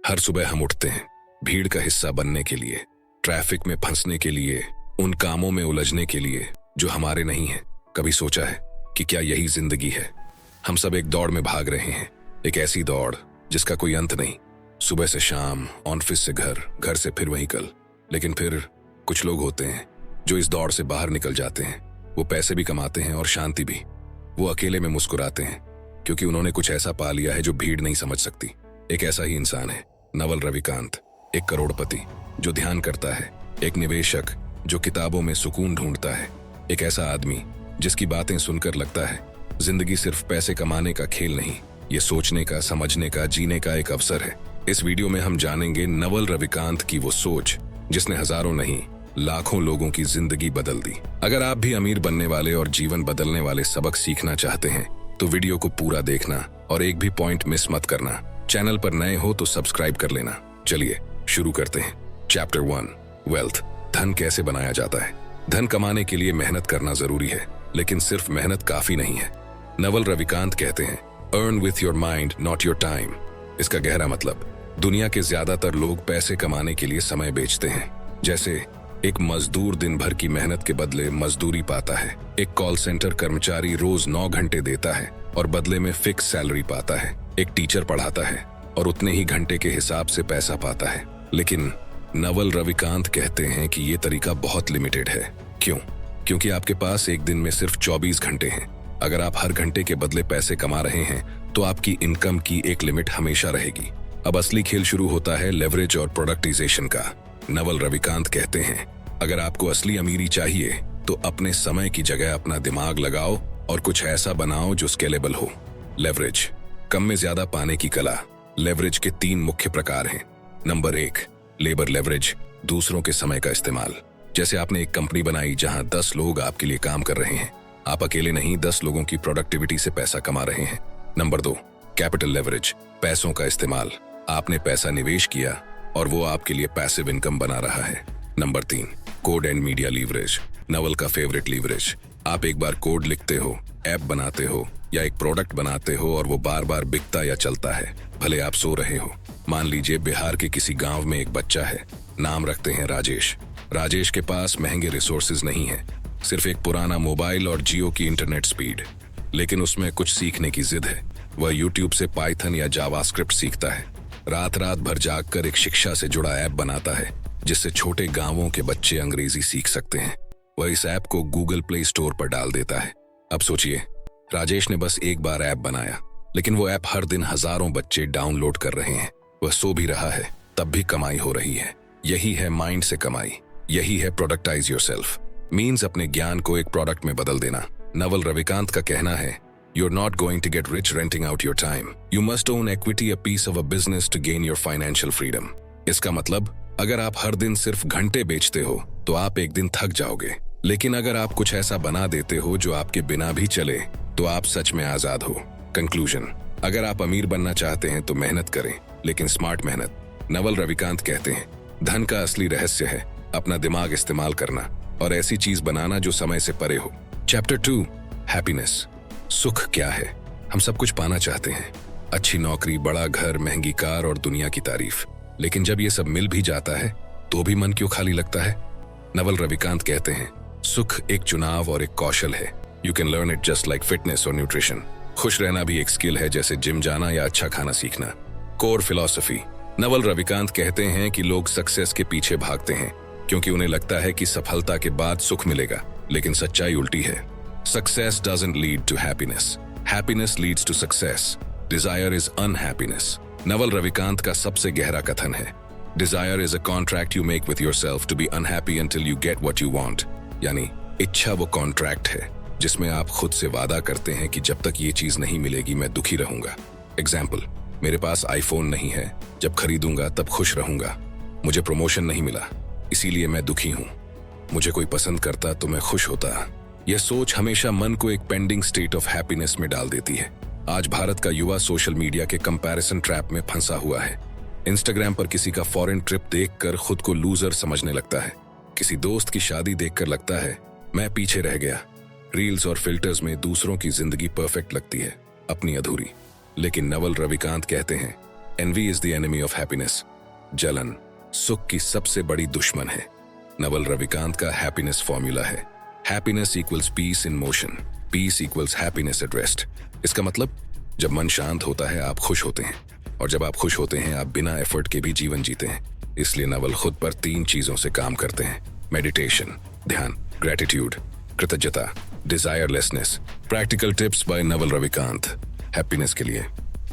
हर सुबह हम उठते हैं भीड़ का हिस्सा बनने के लिए, ट्रैफिक में फंसने के लिए, उन कामों में उलझने के लिए जो हमारे नहीं हैं। कभी सोचा है कि क्या यही जिंदगी है? हम सब एक दौड़ में भाग रहे हैं, एक ऐसी दौड़ जिसका कोई अंत नहीं। सुबह से शाम, ऑफिस से घर, घर से फिर वहीं कल। लेकिन फिर कुछ लोग होते हैं जो इस दौड़ से बाहर निकल जाते हैं। वो पैसे भी कमाते हैं और शांति भी। वो अकेले में मुस्कुराते हैं क्योंकि उन्होंने कुछ ऐसा पा लिया है जो भीड़ नहीं समझ सकती। एक ऐसा ही इंसान है नवल रविकांत, एक करोड़पति जो ध्यान करता है, एक निवेशक जो किताबों में सुकून ढूंढता है, एक ऐसा आदमी जिसकी बातें सुनकर लगता है जिंदगी सिर्फ पैसे कमाने का खेल नहीं, ये सोचने का, समझने का, जीने का एक अवसर है। इस वीडियो में हम जानेंगे नवल रविकांत की वो सोच जिसने हजारों नहीं लाखों लोगों की जिंदगी बदल दी। अगर आप भी अमीर बनने वाले और जीवन बदलने वाले सबक सीखना चाहते हैं तो वीडियो को पूरा देखना और एक भी पॉइंट मिस मत करना। चैनल पर नए हो तो सब्सक्राइब कर लेना। चलिए शुरू करते हैं। Chapter 1, wealth. धन कैसे बनाया जाता है? धन कमाने के लिए मेहनत करना जरूरी है, लेकिन सिर्फ मेहनत काफी नहीं है। नवल रविकांत कहते हैं, earn with your mind not your time. इसका गहरा मतलब, दुनिया के ज्यादातर लोग पैसे कमाने के लिए समय बेचते हैं। जैसे एक मजदूर दिन भर की मेहनत के बदले मजदूरी पाता है, एक कॉल सेंटर कर्मचारी रोज 9 घंटे देता है और बदले में फिक्स सैलरी पाता है, एक टीचर पढ़ाता है और उतने ही घंटे के हिसाब से पैसा पाता है। लेकिन नवल रविकांत कहते हैं कि ये तरीका बहुत लिमिटेड है। क्यों? क्योंकि आपके पास एक दिन में सिर्फ 24 घंटे हैं। अगर आप हर घंटे के बदले पैसे कमा रहे हैं तो आपकी इनकम की एक लिमिट हमेशा रहेगी। अब असली खेल शुरू होता है लेवरेज और प्रोडक्टाइजेशन का। नवल रविकांत कहते हैं, अगर आपको असली अमीरी चाहिए तो अपने समय की जगह अपना दिमाग लगाओ और कुछ ऐसा बनाओ जो स्केलेबल हो। लेवरेज, कम में ज्यादा पाने की कला। लेवरेज के 3 मुख्य प्रकार हैं। नंबर 1, लेबर लेवरेज, दूसरों के समय का इस्तेमाल। जैसे आपने एक कंपनी बनाई जहां 10 लोग आपके लिए काम कर रहे हैं। आप अकेले नहीं, 10 लोगों की प्रोडक्टिविटी से पैसा कमा रहे हैं। नंबर 2, कैपिटल लेवरेज, पैसों का इस्तेमाल। आपने पैसा निवेश किया और वो आपके लिए पैसिव इनकम बना रहा है। Number 3, code and media leverage, Naval का फेवरेट लीवरेज। आप एक बार कोड लिखते हो, ऐप बनाते हो या एक प्रोडक्ट बनाते हो और वो बार बार बिकता या चलता है, भले आप सो रहे हो। मान लीजिए बिहार के किसी गांव में एक बच्चा है, नाम रखते हैं राजेश। राजेश के पास महंगे रिसोर्सेज नहीं है, सिर्फ एक पुराना मोबाइल और जियो की इंटरनेट स्पीड। लेकिन उसमें कुछ सीखने की जिद है। वह यूट्यूब से पाइथन या जावास्क्रिप्ट सीखता है, रात रात भर जागकर एक शिक्षा से जुड़ा ऐप बनाता है जिससे छोटे गांवों के बच्चे अंग्रेजी सीख सकते हैं। वह इस ऐप को गूगल प्ले स्टोर पर डाल देता है। अब सोचिए, राजेश ने बस एक बार ऐप बनाया, लेकिन वो ऐप हर दिन हजारों बच्चे डाउनलोड कर रहे हैं। वह सो भी रहा है, तब भी कमाई हो रही है। यही है माइंड से कमाई, यही है प्रोडक्टाइज योरसेल्फ। मीन्स अपने ज्ञान को एक प्रोडक्ट में बदल देना। नवल रविकांत का कहना है, You're not going to get rich renting out your time. You must own equity, a piece of a business to gain your financial freedom. इसका मतलब, अगर आप हर दिन सिर्फ घंटे बेचते हो तो आप एक दिन थक जाओगे। लेकिन अगर आप कुछ ऐसा बना देते हो जो आपके बिना भी चले तो आप सच में आजाद हो। कंक्लूजन, अगर आप अमीर बनना चाहते हैं तो मेहनत करें, लेकिन स्मार्ट मेहनत। नवल रविकांत कहते हैं, धन का असली रहस्य है अपना दिमाग इस्तेमाल करना और ऐसी चीज बनाना जो समय से परे हो। Chapter 2, happiness. सुख क्या है? हम सब कुछ पाना चाहते हैं, अच्छी नौकरी, बड़ा घर, महंगी कार और दुनिया की तारीफ। लेकिन जब ये सब मिल भी जाता है तो भी मन क्यों खाली लगता है? नवल रविकांत कहते हैं, सुख एक चुनाव और एक कौशल है। You can learn it just like fitness और न्यूट्रिशन। खुश रहना भी एक स्किल है, जैसे जिम जाना या अच्छा खाना सीखना। Core philosophy. नवल रविकांत कहते हैं कि लोग सक्सेस के पीछे भागते हैं क्योंकि उन्हें लगता है कि सफलता के बाद सुख मिलेगा, लेकिन सच्चाई उल्टी है। Success doesn't lead to happiness. Happiness leads to success. Desire is unhappiness. Naval Ravikant का सबसे गहरा कथन है, Desire is a contract you make with yourself to be unhappy until you get what you want. यानी इच्छा वो कॉन्ट्रैक्ट है जिसमें आप खुद से वादा करते हैं कि जब तक ये चीज नहीं मिलेगी मैं दुखी रहूंगा। एग्जाम्पल, मेरे पास आईफोन नहीं है, जब खरीदूंगा तब खुश रहूंगा। मुझे प्रमोशन नहीं मिला, इसीलिए मैं दुखी हूँ। मुझे कोई पसंद करता तो मैं खुश होता। यह सोच हमेशा मन को एक पेंडिंग स्टेट ऑफ हैप्पीनेस में डाल देती है। आज भारत का युवा सोशल मीडिया के कंपैरिजन ट्रैप में फंसा हुआ है। इंस्टाग्राम पर किसी का फॉरेन ट्रिप देखकर खुद को लूजर समझने लगता है। किसी दोस्त की शादी देखकर लगता है मैं पीछे रह गया। रील्स और फिल्टर्स में दूसरों की जिंदगी परफेक्ट लगती है, अपनी अधूरी। लेकिन नवल रविकांत कहते हैं, envy is the enemy of happiness. जलन सुख की सबसे बड़ी दुश्मन है। नवल रविकांत का हैप्पीनेस फॉर्मूला है, happiness equals peace in motion, peace equals happiness at rest. इसका मतलब जब मन शांत होता है आप खुश होते हैं, और जब आप खुश होते हैं आप बिना एफर्ट के भी जीवन जीते हैं। इसलिए नवल खुद पर 3 चीजों से काम करते हैं, मेडिटेशन ध्यान, ग्रेटिट्यूड कृतज्ञता, desirelessness. Practical tips by Naval Ravikant. Happiness के लिए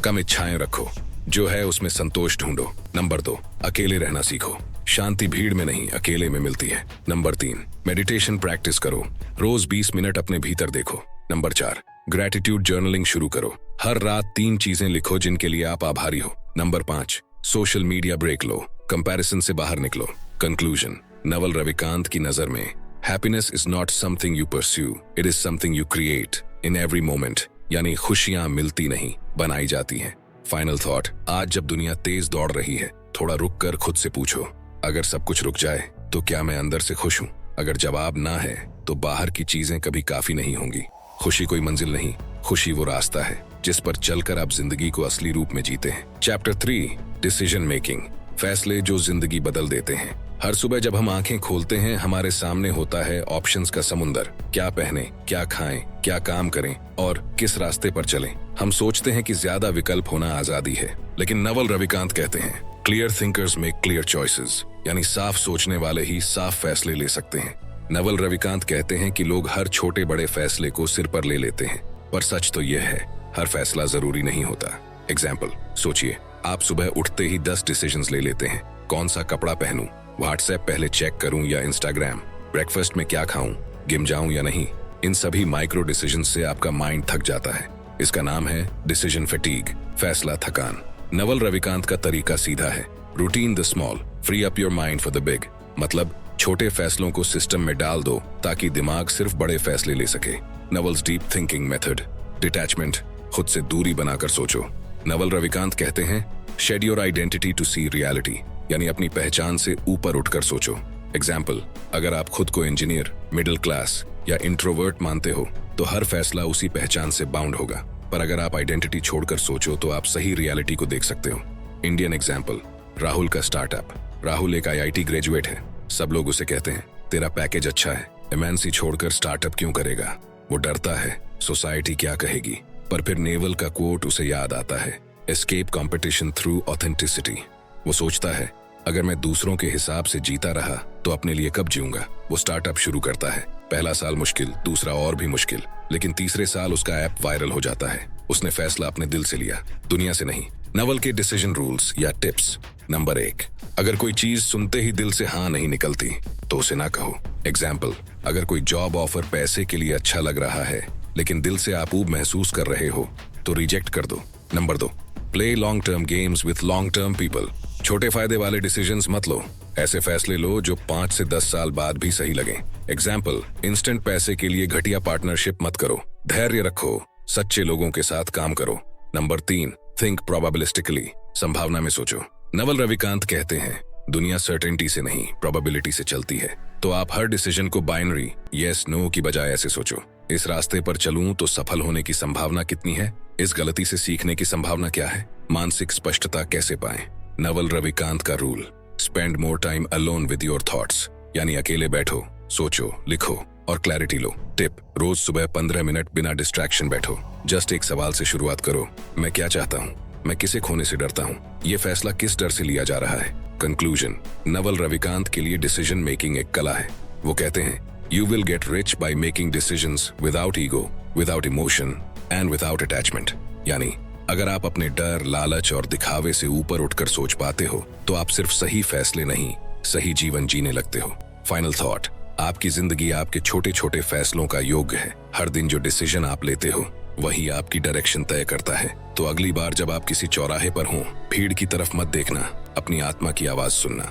कम इच्छाएं रखो, जो है उसमें संतोष ढूंढो। नंबर 2, अकेले रहना सीखो, शांति भीड़ में नहीं अकेले में मिलती है। नंबर 3, मेडिटेशन प्रैक्टिस करो, रोज 20 मिनट अपने भीतर देखो। नंबर 4, ग्रेटिट्यूड जर्नलिंग शुरू करो, हर रात 3 चीजें लिखो जिनके लिए आप आभारी हो। नंबर 5, सोशल मीडिया ब्रेक लो, कंपैरिजन से बाहर निकलो। कंक्लूजन, नवल रविकांत की नजर में happiness is not something you pursue, it is something you create in every moment. यानी खुशियां मिलती नहीं, बनाई जाती हैं। फाइनल थॉट, आज जब दुनिया तेज दौड़ रही है, थोड़ा रुक कर खुद से पूछो, अगर सब कुछ रुक जाए तो क्या मैं अंदर से खुश हूँ? अगर जवाब ना है तो बाहर की चीजें कभी काफी नहीं होंगी। खुशी कोई मंजिल नहीं, खुशी वो रास्ता है जिस पर चलकर आप जिंदगी को असली रूप में जीते हैं। चैप्टर 3, डिसीजन मेकिंग, फैसले जो जिंदगी बदल देते हैं। हर सुबह जब हम आंखें खोलते हैं हमारे सामने होता है ऑप्शंस का समुंदर। क्या पहने, क्या खाएं, क्या काम करें और किस रास्ते पर चलें। हम सोचते हैं कि ज्यादा विकल्प होना आजादी है, लेकिन नवल रविकांत कहते हैं clear thinkers make clear choices, यानी साफ सोचने वाले ही साफ फैसले ले सकते हैं। नवल रविकांत कहते हैं कि लोग हर छोटे बड़े फैसले को सिर पर ले लेते हैं, पर सच तो यह है हर फैसला जरूरी नहीं होता। एग्जाम्पल, सोचिए आप सुबह उठते ही 10 डिसीजंस ले लेते हैं। कौन सा कपड़ा पहनूं, व्हाट्सएप पहले चेक करूं या इंस्टाग्राम, ब्रेकफास्ट में क्या खाऊं, जिम जाऊं या नहीं। इन सभी माइक्रो डिसीजन से आपका माइंड थक जाता है। इसका नाम है डिसीजन फैटीग, फैसला थकान। नवल रविकांत का तरीका सीधा है, routine the small, free up your mind for the big. मतलब छोटे फैसलों को सिस्टम में डाल दो ताकि दिमाग सिर्फ बड़े फैसले ले सके। Naval's deep thinking method, detachment, खुद से दूरी बनाकर सोचो। नवल रविकांत कहते हैं shed your identity to see reality, यानी अपनी पहचान से ऊपर उठकर सोचो। एग्जाम्पल, अगर आप खुद को इंजीनियर, मिडिल क्लास या इंट्रोवर्ट मानते हो तो हर फैसला उसी पहचान से बाउंड होगा। पर अगर आप आइडेंटिटी छोड़कर सोचो तो आप सही रियलिटी को देख सकते हो। इंडियन एग्जाम्पल, राहुल का स्टार्टअप। राहुल एक IIT ग्रेजुएट है, सब लोग उसे कहते हैं तेरा पैकेज अच्छा है, MNC छोड़कर स्टार्टअप क्यों करेगा? वो डरता है सोसाइटी क्या कहेगी। पर फिर नेवल का कोट उसे याद आता है, एस्केप कॉम्पिटिशन थ्रू ऑथेंटिसिटी। वो सोचता है अगर मैं दूसरों के हिसाब से जीता रहा तो अपने लिए कब जीऊंगा। वो स्टार्टअप शुरू करता है, पहला साल मुश्किल, दूसरा और भी मुश्किल, लेकिन तीसरे साल उसका ऐप वायरल हो जाता है। उसने फैसला अपने दिल से लिया, दुनिया से नहीं। नवल के डिसीजन रूल्स या टिप्स। नंबर 1, अगर कोई चीज सुनते ही दिल से हाँ नहीं निकलती तो उसे ना कहो। एग्जाम्पल, अगर कोई जॉब ऑफर पैसे के लिए अच्छा लग रहा है लेकिन दिल से आप ऊब महसूस कर रहे हो तो रिजेक्ट कर दो। Number 2, play long term games with long term people. छोटे फायदे वाले डिसीजंस मत लो, ऐसे फैसले लो जो 5 से 10 साल बाद भी सही लगे। एग्जाम्पल, इंस्टेंट पैसे के लिए घटिया पार्टनरशिप मत करो, धैर्य रखो, सच्चे लोगों के साथ काम करो। नंबर 3, थिंक प्रोबेबिलिस्टिकली, संभावना में सोचो। नवल रविकांत कहते हैं दुनिया सर्टेनिटी से नहीं प्रोबेबिलिटी से चलती है, तो आप हर डिसीजन को बाइनरी यस नो की बजाय ऐसे सोचो, इस रास्ते पर चलूं तो सफल होने की संभावना कितनी है, इस गलती से सीखने की संभावना क्या है, मानसिक स्पष्टता कैसे पाएं। नवल रविकांत का rule, spend more time alone with your thoughts, यानी अकेले बैठो, सोचो, लिखो और क्लैरिटी लो। टिप, रोज सुबह 15 मिनट बिना डिस्ट्रैक्शन बैठो, जस्ट एक सवाल से शुरुआत करो, मैं क्या चाहता हूँ, मैं किसे खोने से डरता हूँ, ये फैसला किस डर से लिया जा रहा है। कंक्लूजन, नवल रविकांत के लिए डिसीजन मेकिंग एक कला है। वो कहते हैं you will get rich by making decisions without ego, without emotion and without attachment. यानी अगर आप अपने डर, लालच और दिखावे से ऊपर उठकर सोच पाते हो तो आप सिर्फ सही फैसले नहीं, सही जीवन जीने लगते हो। फाइनल थॉट, आपकी जिंदगी आपके छोटे छोटे फैसलों का योग है। हर दिन जो डिसीजन आप लेते हो वही आपकी डायरेक्शन तय करता है। तो अगली बार जब आप किसी चौराहे पर हो, भीड़ की तरफ मत देखना, अपनी आत्मा की आवाज सुनना।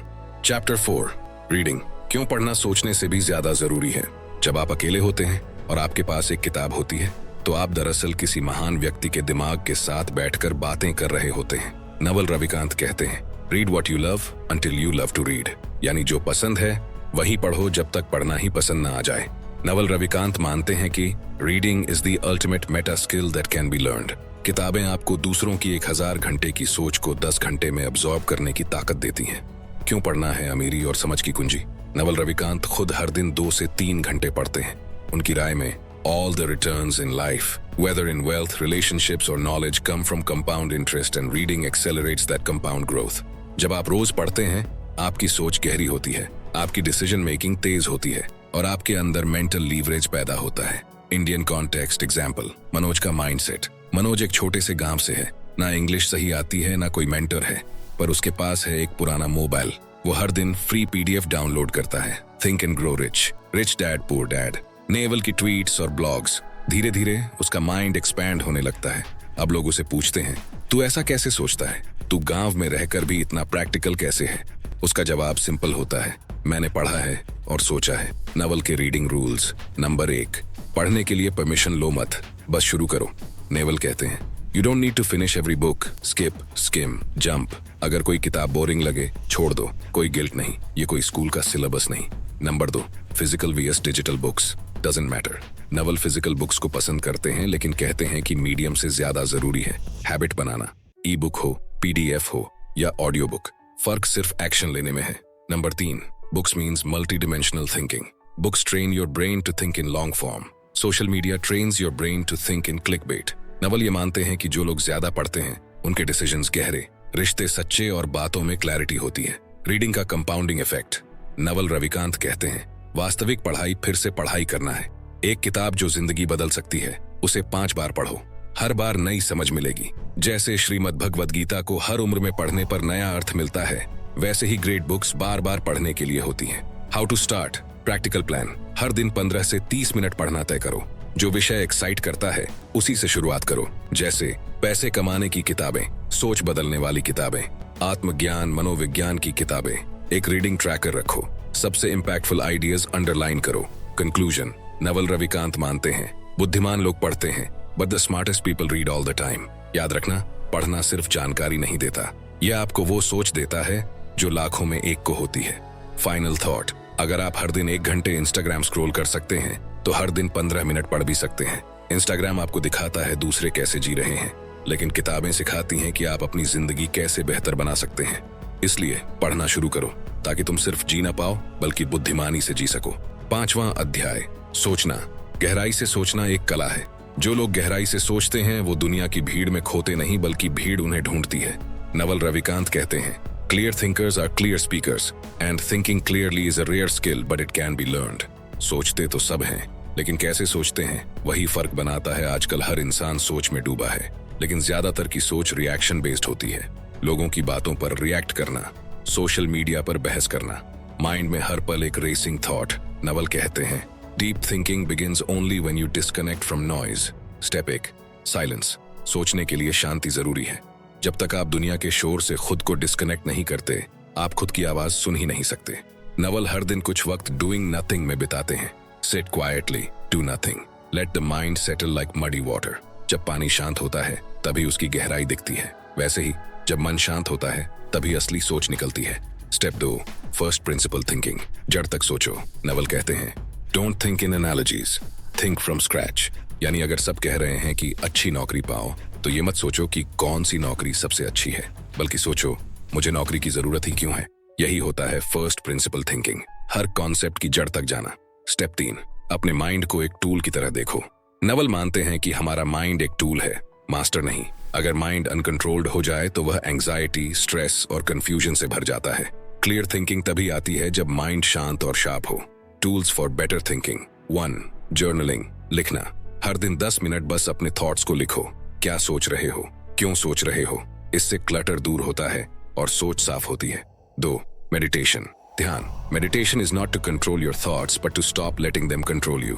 Chapter 4, reading. क्यों पढ़ना सोचने से भी ज्यादा जरूरी है। जब आप अकेले होते हैं और आपके पास एक किताब होती है तो आप दरअसल किसी महान व्यक्ति के दिमाग के साथ बैठकर बातें कर रहे होते हैं। नवल रविकांत कहते हैं read what you love until you love to read, यानी जो पसंद है वही पढ़ो जब तक पढ़ना ही पसंद ना आ जाए। नवल रविकांत मानते हैं कि reading is the ultimate Meta skill that can be learned. किताबें आपको दूसरों की 1000 घंटे की सोच को 10 घंटे में अब्सॉर्ब करने की ताकत देती हैं। क्यों पढ़ना है अमीरी और समझ की कुंजी। नवल रविकांत खुद हर दिन 2 से 3 घंटे पढ़ते हैं। उनकी राय में all the returns in life, whether in wealth, relationships or knowledge, come from compound interest and reading accelerates that compound growth. जब आप रोज पढ़ते हैं, आपकी सोच गहरी होती है, आपकी डिसीजन मेकिंग तेज होती है और आपके अंदर मेंटल लीवरेज पैदा होता है। इंडियन कॉन्टेक्स्ट एग्जाम्पल, मनोज का माइंडसेट। मनोज एक छोटे से गांव से है, ना इंग्लिश सही आती है, ना कोई मेंटर है, पर उसके पास है एक पुराना मोबाइल। वो हर दिन फ्री PDF डाउनलोड करता है, think and grow rich, rich dad poor dad, naval की ट्वीट्स और ब्लॉग्स। धीरे धीरे उसका माइंड एक्सपैंड होने लगता है। अब लोग उसे पूछते हैं, तू ऐसा कैसे सोचता है, तू गांव में रहकर भी इतना प्रैक्टिकल कैसे है। उसका जवाब सिंपल होता है, मैंने पढ़ा है और सोचा है। नवल के रीडिंग रूल्स। नंबर 1, पढ़ने के लिए परमिशन लो मत, बस शुरू करो। नेवल कहते हैं, you don't need to finish every book, skip, skim, jump. अगर कोई किताब बोरिंग लगे, छोड़ दो, कोई गिल्ट नहीं, ये कोई स्कूल का सिलेबस नहीं। Number 2, physical vs digital books, doesn't matter. Naval physical books को पसंद करते हैं, लेकिन कहते हैं कि मीडियम से ज्यादा जरूरी है हैबिट बनाना। ई बुक हो, PDF हो या ऑडियो बुक, फर्क सिर्फ एक्शन लेने में है। Number 3, books means multi dimensional thinking. Books train your brain to think in long form, social media trains your brain to think in clickbait. Naval ये मानते हैं कि जो लोग ज्यादा पढ़ते हैं उनके डिसीजंस गहरे, रिश्ते सच्चे और बातों में क्लैरिटी होती है। रीडिंग का कंपाउंडिंग इफेक्ट। नवल रविकांत कहते हैं, वास्तविक पढ़ाई फिर से पढ़ाई करना है। एक किताब जो जिंदगी बदल सकती है, उसे 5 बार पढ़ो, हर बार नई समझ मिलेगी। जैसे श्रीमद् भगवद गीता को हर उम्र में पढ़ने पर नया अर्थ मिलता है, वैसे ही ग्रेट बुक्स बार बार पढ़ने के लिए होती हैं। How to start. Practical plan. हर दिन 15 से 30 मिनट पढ़ना तय करो। जो विषय एक्साइट करता है उसी से शुरुआत करो, जैसे पैसे कमाने की किताबें, सोच बदलने वाली किताबें, आत्मज्ञान मनोविज्ञान की किताबें। एक रीडिंग ट्रैकर रखो, सबसे इंपैक्टफुल आइडियाज अंडरलाइन करो। कंक्लूजन। नवल रविकांत मानते हैं, बुद्धिमान लोग पढ़ते हैं, but the smartest people read all the time. याद रखना, पढ़ना सिर्फ जानकारी नहीं देता, यह आपको वो सोच देता है जो लाखों में एक को होती है। Final thought. अगर आप हर दिन 1 घंटे इंस्टाग्राम स्क्रॉल कर सकते हैं, तो हर दिन 15 मिनट पढ़ भी सकते हैं। इंस्टाग्राम आपको दिखाता है दूसरे कैसे जी रहे हैं, लेकिन किताबें सिखाती हैं कि आप अपनी जिंदगी कैसे बेहतर बना सकते हैं। इसलिए पढ़ना शुरू करो, ताकि तुम सिर्फ जी ना पाओ बल्कि बुद्धिमानी से जी सको। 5वां अध्याय, सोचना। गहराई से सोचना एक कला है। जो लोग गहराई से सोचते हैं वो दुनिया की भीड़ में खोते नहीं, बल्कि भीड़ उन्हें ढूंढती है। नवल रविकांत कहते हैं, clear thinkers are clear speakers and thinking clearly is a rare skill but it can be learned. सोचते तो सब हैं, लेकिन कैसे सोचते हैं वही फर्क बनाता है। आजकल हर इंसान सोच में डूबा है, लेकिन ज्यादातर की सोच रिएक्शन बेस्ड होती है। लोगों की बातों पर रिएक्ट करना, सोशल मीडिया पर बहस करना, माइंड में हर पल एक रेसिंग थॉट। नवल कहते हैं, deep thinking begins only when you disconnect from noise. Step 1, silence. सोचने के लिए शांति जरूरी है। जब तक आप दुनिया के शोर से खुद को डिस्कनेक्ट नहीं करते, आप खुद की आवाज सुन ही नहीं सकते। नवल हर दिन कुछ वक्त डूइंग नथिंग में बिताते हैं। Sit quietly, do nothing, let the mind settle like muddy water. जब पानी शांत होता है तभी उसकी गहराई दिखती है, वैसे ही जब मन शांत होता है तभी असली सोच निकलती है। Step 2, first principle thinking. जड़ तक सोचो। नवल कहते हैं, don't think in analogies, think from scratch. यानी अगर सब कह रहे हैं कि अच्छी नौकरी पाओ, तो ये मत सोचो कि कौन सी नौकरी सबसे अच्छी है, बल्कि सोचो मुझे नौकरी की जरूरत ही क्यों है। यही होता है फर्स्ट प्रिंसिपल थिंकिंग, हर कॉन्सेप्ट की जड़ तक जाना। स्टेप 3, अपने माइंड को एक टूल की तरह देखो। नवल मानते हैं कि हमारा माइंड एक टूल है, मास्टर नहीं। अगर माइंड अनकंट्रोल्ड हो जाए तो वह एंजाइटी, स्ट्रेस और कंफ्यूजन से भर जाता है। क्लियर थिंकिंग तभी आती है जब माइंड शांत और शार्प हो। Tools for better thinking. 1, journaling, लिखना। हर दिन 10 मिनट बस अपने थॉट्स को लिखो। क्या सोच रहे हो, क्यों सोच रहे हो। इससे क्लटर दूर होता है और सोच साफ होती है। 2, मेडिटेशन, ध्यान। Meditation is not to control your thoughts but to stop letting them control you.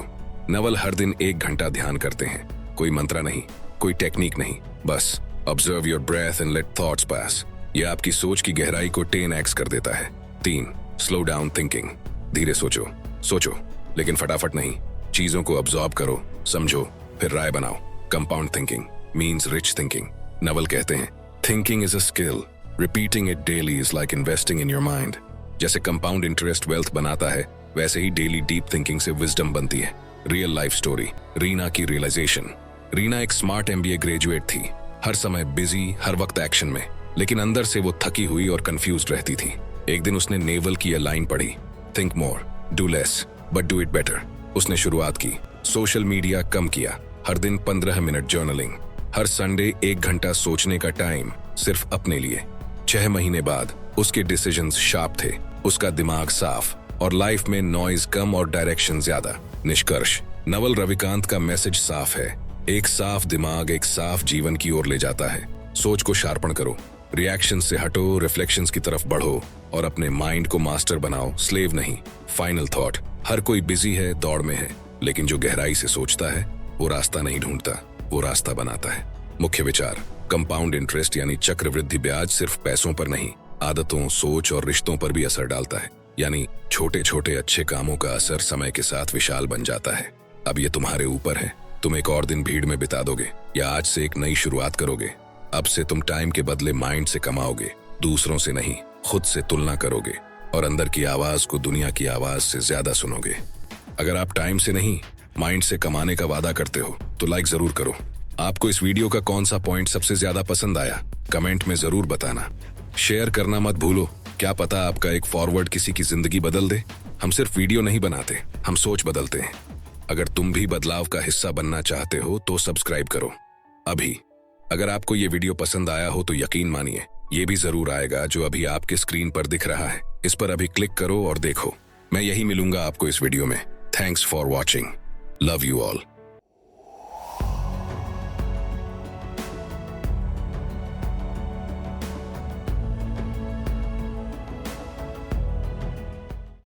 Naval हर दिन 1 घंटा ध्यान करते हैं। कोई मंत्र नहीं, कोई टेक्निक नहीं, बस observe your breath and let thoughts pass. यह आपकी सोच की गहराई को 10x कर देता है। 3, स्लो डाउन थिंकिंग, धीरे सोचो। सोचो लेकिन फटाफट नहीं, चीजों को ऑब्जॉर्ब करो, समझो, फिर राय बनाओ। Compound thinking means rich thinking. Naval कहते हैं, thinking is a skill, repeating it daily is like investing in your mind. जैसे कंपाउंड इंटरेस्ट वेल्थ बनाता है, वैसे ही डेली डीप थिंकिंग से विजडम बनती है। रियल लाइफ स्टोरी, रीना की रियलाइजेशन। रीना एक स्मार्ट MBA ग्रेजुएट थी, हर समय बिजी, हर वक्त एक्शन में, लेकिन अंदर से वो थकी हुई और कंफ्यूज्ड रहती थी। एक दिन उसने नेवल की यह लाइन पढ़ी, think more, do less, but do it better. उसने शुरुआत की, सोशल मीडिया कम किया, हर दिन 15 मिनट जर्नलिंग, हर संडे 1 घंटा सोचने का टाइम सिर्फ अपने लिए। 6 महीने बाद उसके डिसीजंस शार्प थे, उसका दिमाग साफ और लाइफ में नॉइज कम और डायरेक्शन ज्यादा। निष्कर्ष, नवल रविकांत का मैसेज साफ है, एक साफ दिमाग एक साफ जीवन की ओर ले जाता है। सोच को शार्पन करो, रिएक्शन से हटो, रिफ्लेक्शंस की तरफ बढ़ो और अपने माइंड को मास्टर बनाओ, स्लेव नहीं। फाइनल थॉट, हर कोई बिजी है, दौड़ में है, लेकिन जो गहराई से सोचता है वो रास्ता नहीं ढूंढता, वो रास्ता बनाता है। मुख्य विचार, कंपाउंड इंटरेस्ट यानी चक्रवृद्धि ब्याज सिर्फ पैसों पर नहीं, आदतों, सोच और रिश्तों पर भी असर डालता है। यानी छोटे छोटे अच्छे कामों का असर समय के साथ विशाल बन जाता है। अब ये तुम्हारे ऊपर है, तुम एक और दिन भीड़ में बिता दोगे या आज से एक नई शुरुआत करोगे। अब से तुम टाइम के बदले माइंड से कमाओगे, दूसरों से नहीं, खुद से तुलना करोगे और अंदर की आवाज को दुनिया की आवाज से ज्यादा सुनोगे। अगर आप टाइम से नहीं, माइंड से कमाने का वादा करते हो तो लाइक जरूर करो। आपको इस वीडियो का कौन सा पॉइंट सबसे ज्यादा पसंद आया, कमेंट में जरूर बताना। शेयर करना मत भूलो, क्या पता आपका एक फॉरवर्ड किसी की जिंदगी बदल दे। हम सिर्फ वीडियो नहीं बनाते, हम सोच बदलते हैं। अगर तुम भी बदलाव का हिस्सा बनना चाहते हो तो सब्सक्राइब करो अभी। अगर आपको ये वीडियो पसंद आया हो तो यकीन मानिए ये भी जरूर आएगा जो अभी आपके स्क्रीन पर दिख रहा है। इस पर अभी क्लिक करो और देखो। मैं यही मिलूंगा आपको इस वीडियो में। Thanks for watching, love you all.